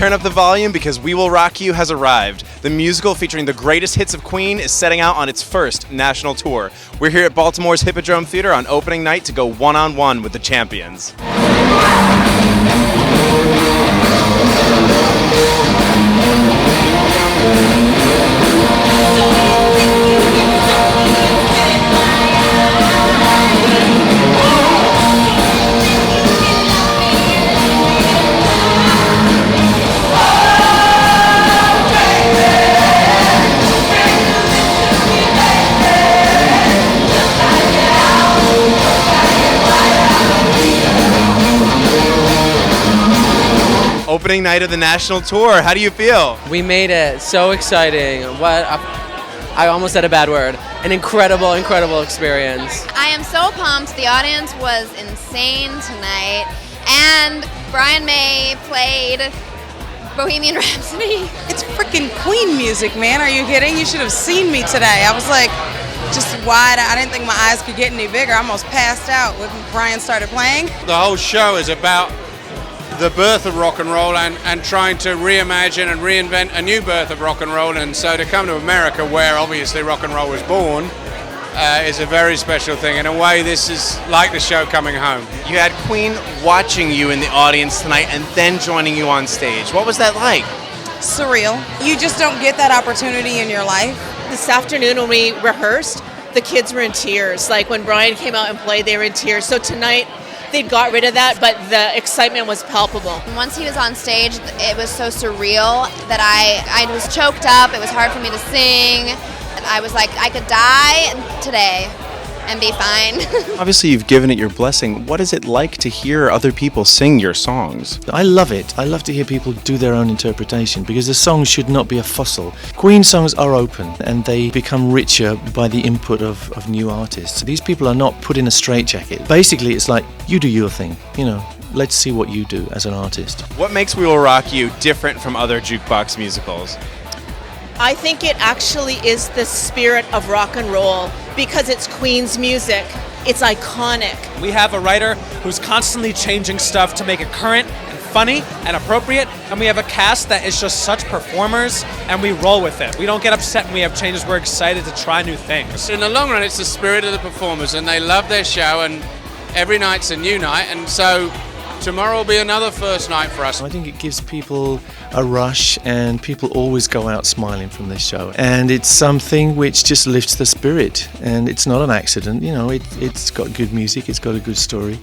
turn up the volume because We Will Rock You has arrived. The musical featuring the greatest hits of Queen is setting out on its first national tour. We're here at Baltimore's Hippodrome Theater on opening night to go one-on-one with the champions. Opening night of the national tour. How do you feel? We made it. So exciting. I almost said a bad word. An incredible, incredible experience. I am so pumped. The audience was insane tonight. And Brian May played Bohemian Rhapsody. It's freaking Queen music, man. Are you kidding? You should have seen me today. I was like just wide. I didn't think my eyes could get any bigger. I almost passed out when Brian started playing. The whole show is about the birth of rock and roll and trying to reimagine and reinvent a new birth of rock and roll. And so to come to America, where obviously rock and roll was born, is a very special thing. In a way, this is like the show coming home. You had Queen watching you in the audience tonight and then joining you on stage. What was that like? Surreal. You just don't get that opportunity in your life. This afternoon when we rehearsed, the kids were in tears. Like when Brian came out and played, they were in tears. So tonight, they got rid of that, but the excitement was palpable. Once he was on stage, it was so surreal that I was choked up. It was hard for me to sing. I was like, I could die today and be fine. Obviously, you've given it your blessing. What is it like to hear other people sing your songs? I love it. I love to hear people do their own interpretation because the songs should not be a fossil. Queen songs are open and they become richer by the input of new artists. These people are not put in a straitjacket. Basically, it's like, you do your thing, let's see what you do as an artist. What makes We Will Rock You different from other Jukebox musicals? I think it actually is the spirit of rock and roll because it's Queen's music. It's iconic. We have a writer who's constantly changing stuff to make it current and funny and appropriate, and we have a cast that is just such performers, and we roll with it. We don't get upset when we have changes. We're excited to try new things. In the long run, it's the spirit of the performers, and they love their show, and every night's a new night, and so tomorrow will be another first night for us. I think it gives people a rush and people always go out smiling from this show. And it's something which just lifts the spirit and it's not an accident. It's got good music, it's got a good story,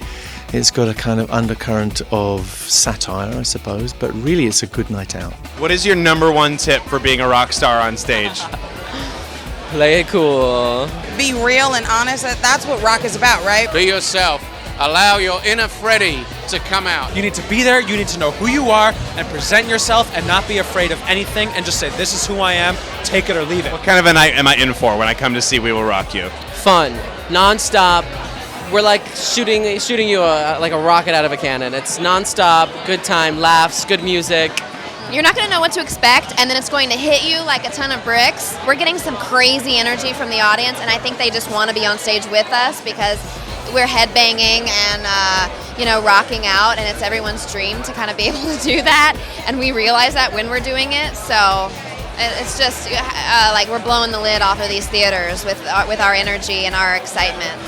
it's got a kind of undercurrent of satire, I suppose, but really it's a good night out. What is your number one tip for being a rock star on stage? Play it cool. Be real and honest. That's what rock is about, right? Be yourself. Allow your inner Freddie to come out. You need to be there, you need to know who you are, and present yourself and not be afraid of anything, and just say, this is who I am, take it or leave it. What kind of a night am I in for when I come to see We Will Rock You? Fun, non-stop. We're like shooting you like a rocket out of a cannon. It's non-stop, good time, laughs, good music. You're not going to know what to expect, and then it's going to hit you like a ton of bricks. We're getting some crazy energy from the audience, and I think they just want to be on stage with us because we're headbanging and rocking out, and it's everyone's dream to kind of be able to do that, and we realize that when we're doing it. So it's just like we're blowing the lid off of these theaters with our energy and our excitement.